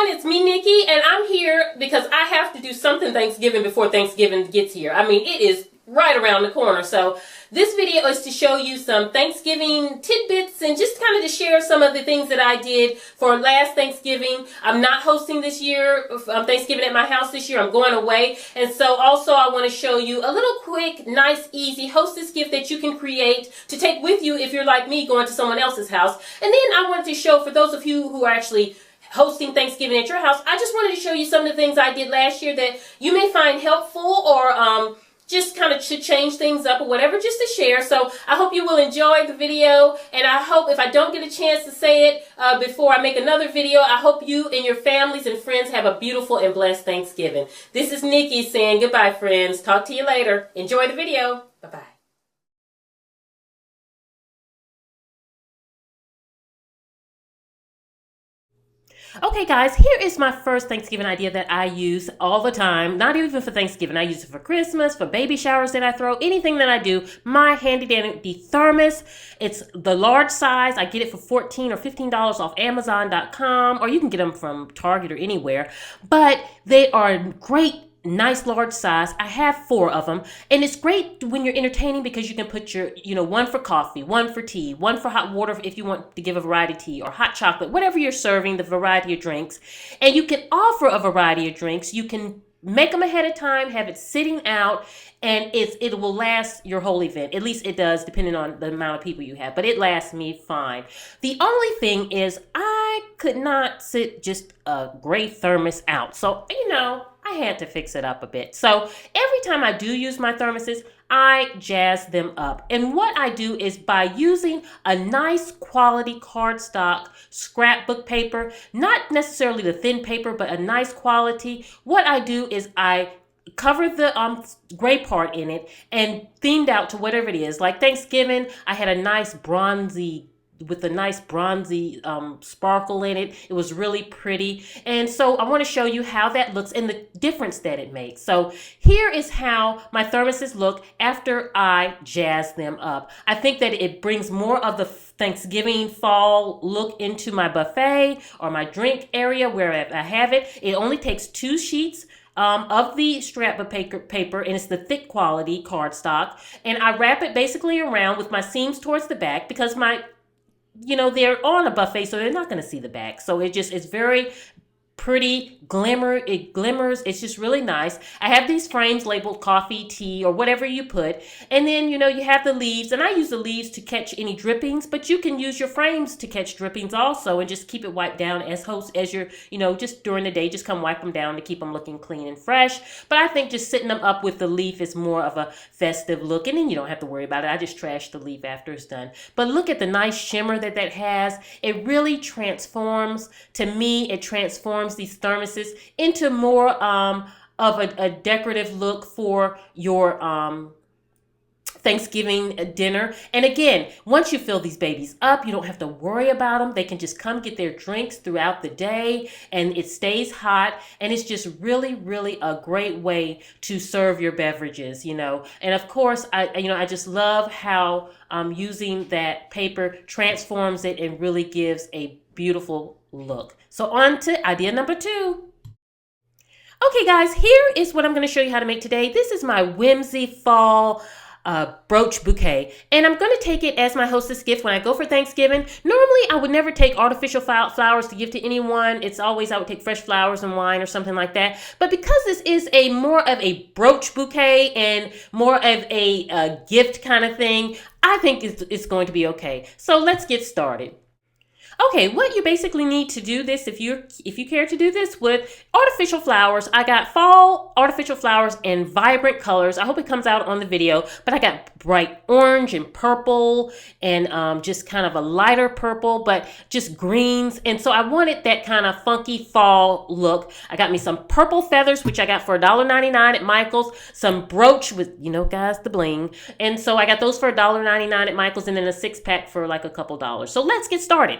everyone, it's me, Nikki, and I'm here because I have to do something Thanksgiving before Thanksgiving gets here. I mean, it is right around the corner. So this video is to show you some Thanksgiving tidbits and just kind of to share some of the things that I did for last Thanksgiving. I'm not hosting this year, Thanksgiving at my house this year. I'm going away. And so also I want to show you a little quick, nice, easy hostess gift that you can create to take with you if you're like me going to someone else's house. And then I wanted to show for those of you who are actually hosting Thanksgiving at your house, I just wanted to show you some of the things I did last year that you may find helpful or just kind of to change things up or whatever, just to share. So I hope you will enjoy the video, and I hope if I don't get a chance to say it before I make another video, I hope you and your families and friends have a beautiful and blessed Thanksgiving. This is Nikki saying goodbye, friends. Talk to you later. Enjoy the video. Bye-bye. Okay guys, here is my first Thanksgiving idea that I use all the time. Not even for Thanksgiving. I use it for Christmas, for baby showers that I throw, anything that I do. My handy dandy thermos. It's the large size. I get it for $14 or $15 off Amazon.com, or you can get them from Target or anywhere. But they are great. Nice large size. I have 4 of them, and it's great when you're entertaining because you can put your, one for coffee, one for tea, one for hot water if you want to give a variety of tea, or hot chocolate, whatever you're serving, the variety of drinks. And you can offer a variety of drinks. You can make them ahead of time, have it sitting out, and it will last your whole event. At least it does, depending on the amount of people you have. But it lasts me fine. The only thing is I could not sit just a gray thermos out. So, I had to fix it up a bit. So every time I do use my thermoses, I jazz them up. And what I do is by using a nice quality cardstock scrapbook paper, not necessarily the thin paper, but a nice quality, what I do is I cover the gray part in it and themed out to whatever it is. Like Thanksgiving, I had a nice bronzy sparkle in it. It was really pretty. And so I want to show you how that looks and the difference that it makes. So here is how my thermoses look after I jazz them up. I think that it brings more of the Thanksgiving fall look into my buffet or my drink area where I have it. It only takes 2 sheets of the scrapbook paper, and it's the thick quality cardstock. And I wrap it basically around with my seams towards the back because they're on a buffet, so they're not going to see the back. So it's very pretty, it glimmers. It's just really nice. I have these frames labeled coffee, tea, or whatever you put. And then, you have the leaves, and I use the leaves to catch any drippings, but you can use your frames to catch drippings also and just keep it wiped down as you're, just during the day, just come wipe them down to keep them looking clean and fresh. But I think just sitting them up with the leaf is more of a festive look, and then you don't have to worry about it. I just trash the leaf after it's done. But look at the nice shimmer that has. It really transforms, to me, it transforms these thermoses into more of a decorative look for your Thanksgiving dinner. And again, once you fill these babies up, you don't have to worry about them. They can just come get their drinks throughout the day, and it stays hot, and it's just really, really a great way to serve your beverages, And of course, I just love how using that paper transforms it and really gives a beautiful look. So on to idea number 2. Okay guys, here is what I'm going to show you how to make today. This is my whimsy fall brooch bouquet, and I'm going to take it as my hostess gift when I go for Thanksgiving. Normally I would never take artificial flowers to give to anyone. It's always I would take fresh flowers and wine or something like that. But because this is more of a brooch bouquet and more of a gift kind of thing, I think it's going to be okay. So let's get started. Okay, what you basically need to do this, if you care to do this with artificial flowers, I got fall artificial flowers in vibrant colors. I hope it comes out on the video, but I got bright orange and purple and just kind of a lighter purple, but just greens. And so I wanted that kind of funky fall look. I got me some purple feathers, which I got for $1.99 at Michael's, some brooch with, guys, the bling. And so I got those for $1.99 at Michael's, and then a 6-pack for like a couple dollars. So let's get started.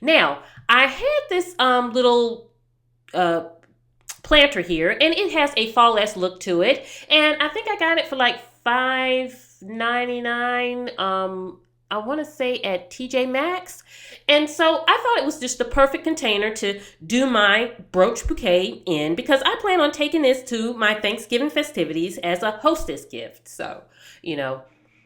Now, I had this little planter here, and it has a fall-esque look to it, and I think I got it for like $5.99 I want to say at TJ Maxx. And so I thought it was just the perfect container to do my brooch bouquet in, because I plan on taking this to my Thanksgiving festivities as a hostess gift. So, you know,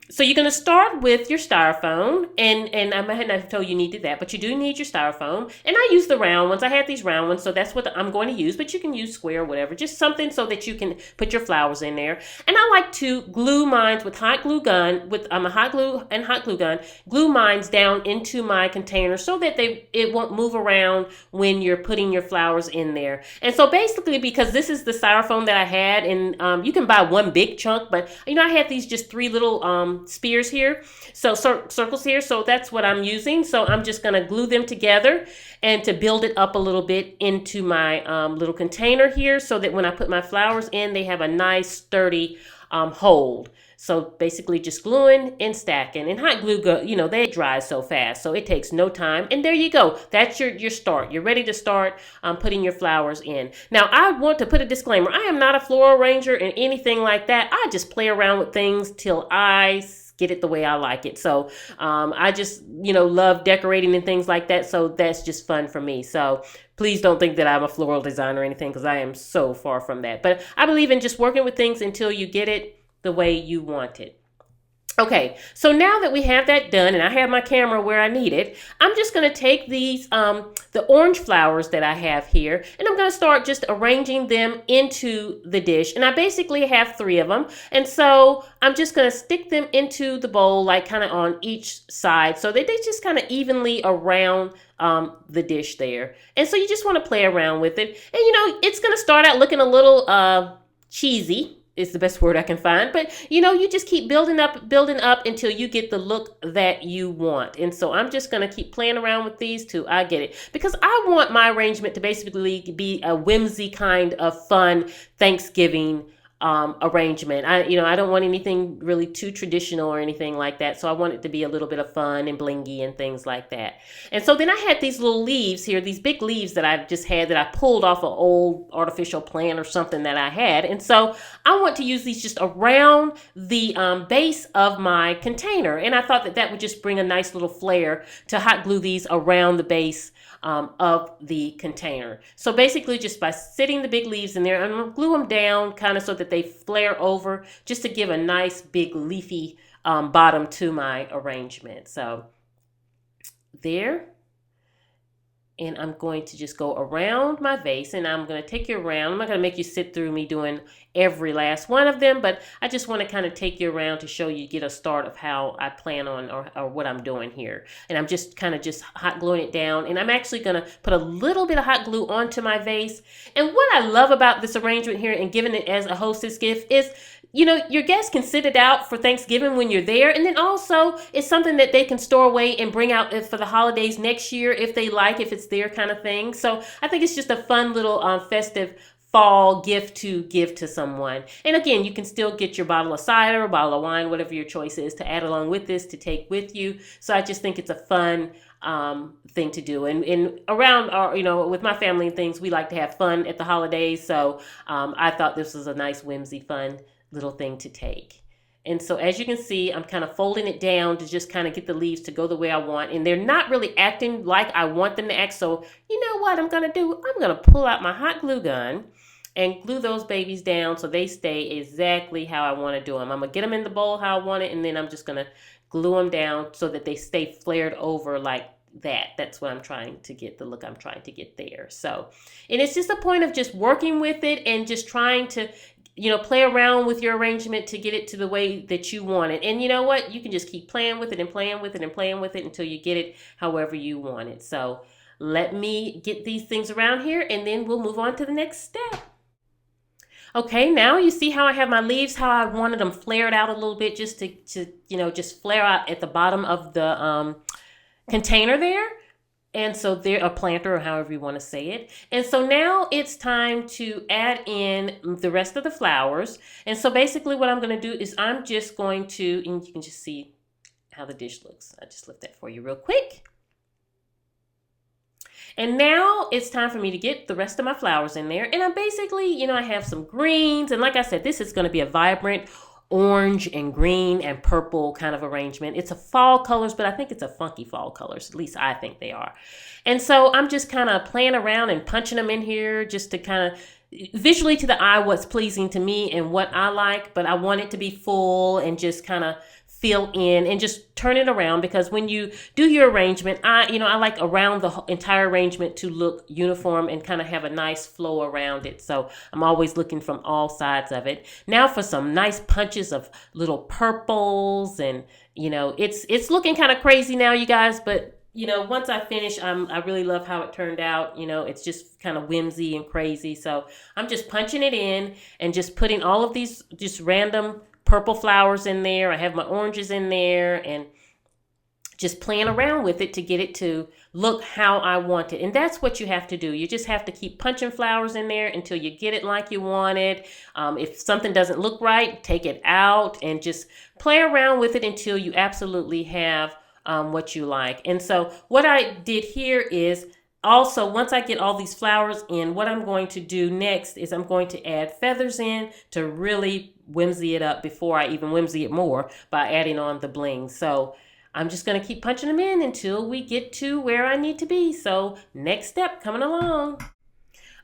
so you're going to start with your styrofoam, and I might not have told you needed that, but you do need your styrofoam. And I use the round ones. I had these round ones, so that's what I'm going to use, but you can use square or whatever, just something so that you can put your flowers in there. And I like to glue mine with hot glue gun, with a hot glue and hot glue gun, glue mines down into my container so that it won't move around when you're putting your flowers in there. And so basically, because this is the styrofoam that I had, and you can buy one big chunk, but I had these just three little spears here, so circles here, so that's what I'm using. So I'm just going to glue them together and to build it up a little bit into my little container here, so that when I put my flowers in, they have a nice sturdy hold. So basically just gluing and stacking. And hot glue, they dry so fast, so it takes no time. And there you go. That's your start. You're ready to start putting your flowers in. Now, I want to put a disclaimer. I am not a floral arranger and anything like that. I just play around with things till I get it the way I like it. So I just, love decorating and things like that. So that's just fun for me. So please don't think that I'm a floral designer or anything, because I am so far from that. But I believe in just working with things until you get it the way you want it. Okay, so now that we have that done and I have my camera where I need it, I'm just going to take these, the orange flowers that I have here, and I'm going to start just arranging them into the dish. And I basically have 3 of them. And so I'm just going to stick them into the bowl, like kind of on each side, so that they just kind of evenly around the dish there. And so you just want to play around with it. And it's going to start out looking a little cheesy. Is the best word I can find. But, you just keep building up until you get the look that you want. And so I'm just going to keep playing around with these till I get it. Because I want my arrangement to basically be a whimsy kind of fun Thanksgiving arrangement. I don't want anything really too traditional or anything like that. So I want it to be a little bit of fun and blingy and things like that. And so then I had these little leaves here, these big leaves that I've just had that I pulled off an old artificial plant or something that I had. And so I want to use these just around the base of my container. And I thought that would just bring a nice little flair to hot glue these around the base of the container. So basically just by sitting the big leaves in there, I'm going to glue them down kind of so that they flare over, just to give a nice big leafy bottom to my arrangement. So there. And I'm going to just go around my vase, and I'm going to take you around. I'm not going to make you sit through me doing every last one of them, but I just want to kind of take you around to show you, get a start of how I plan on or what I'm doing here. And I'm just kind of just hot gluing it down, and I'm actually going to put a little bit of hot glue onto my vase. And what I love about this arrangement here and giving it as a hostess gift is, your guests can sit it out for Thanksgiving when you're there. And then also it's something that they can store away and bring out for the holidays next year if they like, if it's their kind of thing. So I think it's just a fun little festive fall gift to give to someone. And again, you can still get your bottle of cider, a bottle of wine, whatever your choice is, to add along with this to take with you. So I just think it's a fun thing to do. And around our, with my family and things, we like to have fun at the holidays. So I thought this was a nice, whimsy, fun little thing to take. And so as you can see, I'm kind of folding it down to just kind of get the leaves to go the way I want. And they're not really acting like I want them to act. So you know what I'm going to do? I'm going to pull out my hot glue gun and glue those babies down so they stay exactly how I want to do them. I'm going to get them in the bowl how I want it, and then I'm just going to glue them down so that they stay flared over like that. That's what I'm trying to get, the look I'm trying to get there. So, and it's just a point of just working with it and just trying to play around with your arrangement to get it to the way that you want it. And you know what? You can just keep playing with it and playing with it and playing with it until you get it however you want it. So let me get these things around here, and then we'll move on to the next step. Okay, now you see how I have my leaves, how I wanted them flared out a little bit, just to just flare out at the bottom of the container there. And so they're a planter, or however you want to say it. And so now it's time to add in the rest of the flowers. And so basically what I'm going to do is I'm just going to, and you can just see how the dish looks. I just lift that for you real quick. And now it's time for me to get the rest of my flowers in there. And I'm basically, I have some greens. And like I said, this is going to be a vibrant orange and green and purple kind of arrangement. It's a fall colors, but I think it's a funky fall colors. At least I think they are. And so I'm just kind of playing around and punching them in here just to kind of visually to the eye what's pleasing to me and what I like, but I want it to be full and just kind of fill in and just turn it around, because when you do your arrangement, I like around the entire arrangement to look uniform and kind of have a nice flow around it. So I'm always looking from all sides of it. Now for some nice punches of little purples, and it's looking kind of crazy now, you guys, but once I finish, I really love how it turned out. It's just kind of whimsy and crazy. So I'm just punching it in and just putting all of these just random purple flowers in there. I have my oranges in there and just playing around with it to get it to look how I want it. And that's what you have to do. You just have to keep punching flowers in there until you get it like you want it. If something doesn't look right, take it out and just play around with it until you absolutely have what you like. And so what I did here is also, once I get all these flowers in, what I'm going to do next is I'm going to add feathers in to really whimsy it up before I even whimsy it more by adding on the bling. So I'm just going to keep punching them in until we get to where I need to be. So next step coming along.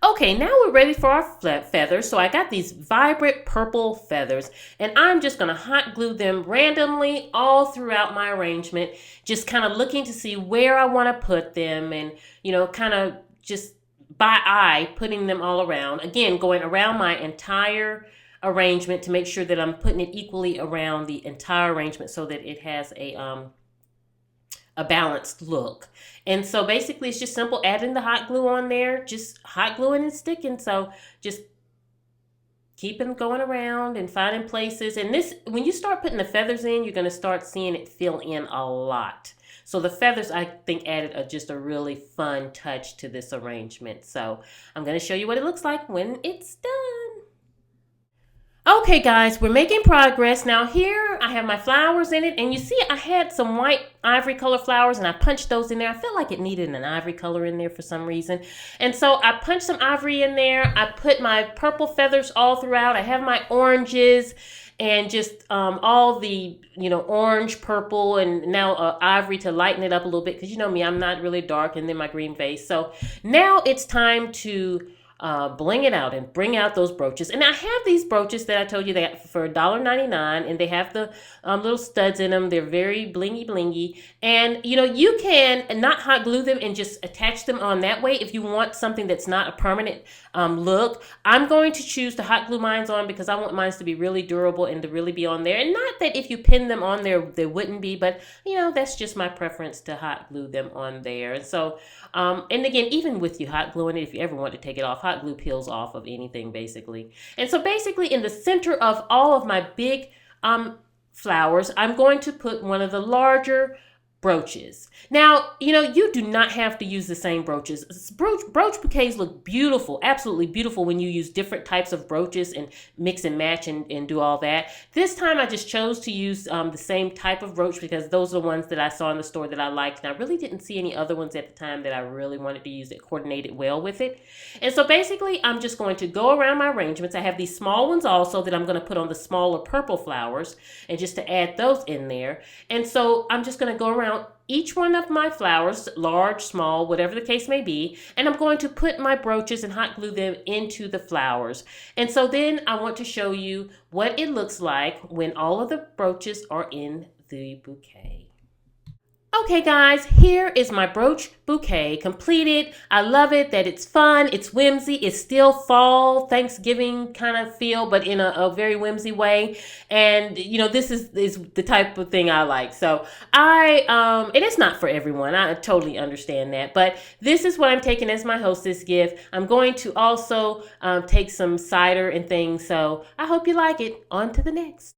Okay, now we're ready for our feathers. So I got these vibrant purple feathers, and I'm just going to hot glue them randomly all throughout my arrangement, just kind of looking to see where I want to put them, and kind of just by eye putting them all around. Again, going around my entire arrangement to make sure that I'm putting it equally around the entire arrangement so that it has a balanced look. And so basically it's just simple adding the hot glue on there, just hot gluing and sticking. So just keeping going around and finding places. And this, when you start putting the feathers in, you're going to start seeing it fill in a lot. So the feathers, I think, added just a really fun touch to this arrangement. So I'm going to show you what it looks like when it's done. Okay guys, we're making progress. Now here I have my flowers in it, and you see I had some white ivory color flowers and I punched those in there. I felt like it needed an ivory color in there for some reason. And so I punched some ivory in there. I put my purple feathers all throughout. I have my oranges and just all the orange, purple, and now ivory to lighten it up a little bit, because you know me, I'm not really dark, and then my green vase. So now it's time to bling it out and bring out those brooches. And I have these brooches that I told you that for $1.99, and they have the little studs in them. They're very blingy blingy, and you can not hot glue them and just attach them on that way if you want something that's not a permanent look. I'm going to choose to hot glue mine on because I want mine to be really durable and to really be on there. And not that if you pin them on there they wouldn't be, but that's just my preference to hot glue them on there. And so and again, even with you hot gluing it, if you ever want to take it off, hot glue peels off of anything basically. And so basically in the center of all of my big flowers, I'm going to put one of the larger brooches. Now, you do not have to use the same brooches. Brooch bouquets look beautiful, absolutely beautiful, when you use different types of brooches and mix and match and do all that. This time I just chose to use the same type of brooch because those are the ones that I saw in the store that I liked, and I really didn't see any other ones at the time that I really wanted to use that coordinated well with it. And so basically I'm just going to go around my arrangements. I have these small ones also that I'm going to put on the smaller purple flowers, and just to add those in there. And so I'm just going to go around each one of my flowers, large, small, whatever the case may be, and I'm going to put my brooches and hot glue them into the flowers. And so then I want to show you what it looks like when all of the brooches are in the bouquet. Okay guys, here is my brooch bouquet completed. I love it that it's fun, it's whimsy, it's still fall, Thanksgiving kind of feel, but in a very whimsy way. And this is the type of thing I like. So and it's not for everyone, I totally understand that, but this is what I'm taking as my hostess gift. I'm going to also take some cider and things, so I hope you like it. On to the next.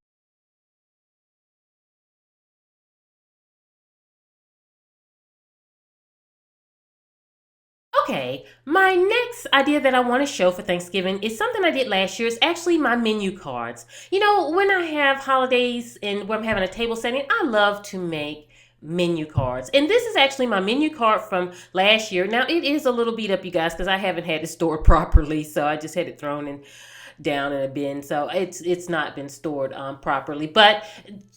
Okay, my next idea that I want to show for Thanksgiving is something I did last year. It's actually my menu cards. When I have holidays and where I'm having a table setting, I love to make menu cards. And this is actually my menu card from last year. Now, it is a little beat up, you guys, because I haven't had it stored properly, so I just had it thrown in down in a bin, so it's not been stored properly. But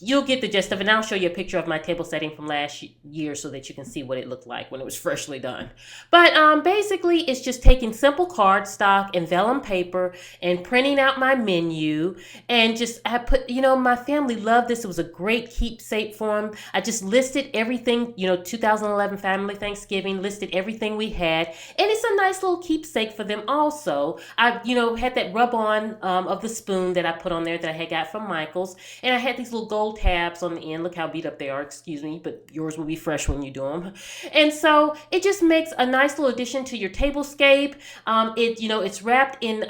you'll get the gist of it. And I'll show you a picture of my table setting from last year so that you can see what it looked like when it was freshly done. But basically, it's just taking simple cardstock and vellum paper and printing out my menu. And just, I put, my family loved this. It was a great keepsake for them. I just listed everything, 2011 family Thanksgiving, listed everything we had. And it's a nice little keepsake for them also. I, had that rub on of the spoon that I put on there that I had got from Michael's. And I had these little gold tabs on the end. Look how beat up they are, excuse me, but yours will be fresh when you do them. And so it just makes a nice little addition to your tablescape. It's wrapped in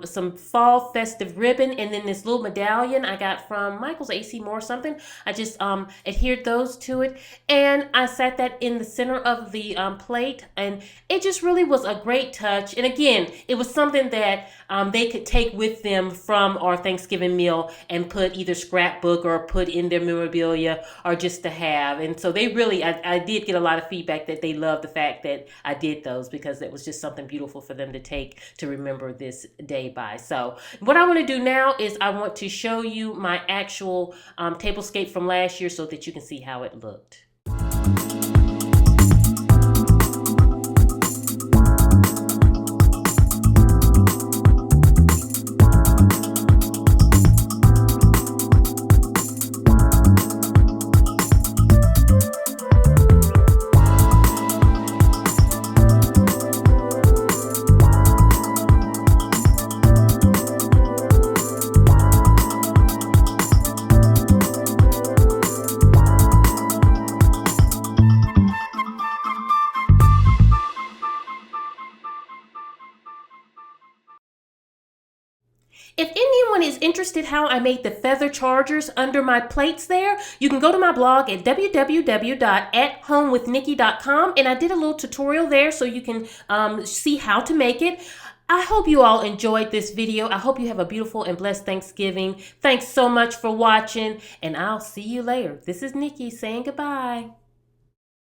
some fall festive ribbon, and then this little medallion I got from Michael's, AC Moore or something. I just adhered those to it, and I sat that in the center of the plate, and it just really was a great touch. And again, it was something that they could take with them from our Thanksgiving meal and put either scrapbook or put in their memorabilia or just to have. And so they really, I did get a lot of feedback that they loved the fact that I did those, because it was just something beautiful for them to take to remember this day by. So what I want to do now is I want to show you my actual tablescape from last year so that you can see how it looked. If anyone is interested how I made the feather chargers under my plates there, you can go to my blog at www.athomewithnikki.com, and I did a little tutorial there so you can see how to make it. I hope you all enjoyed this video. I hope you have a beautiful and blessed Thanksgiving. Thanks so much for watching, and I'll see you later. This is Nikki saying goodbye.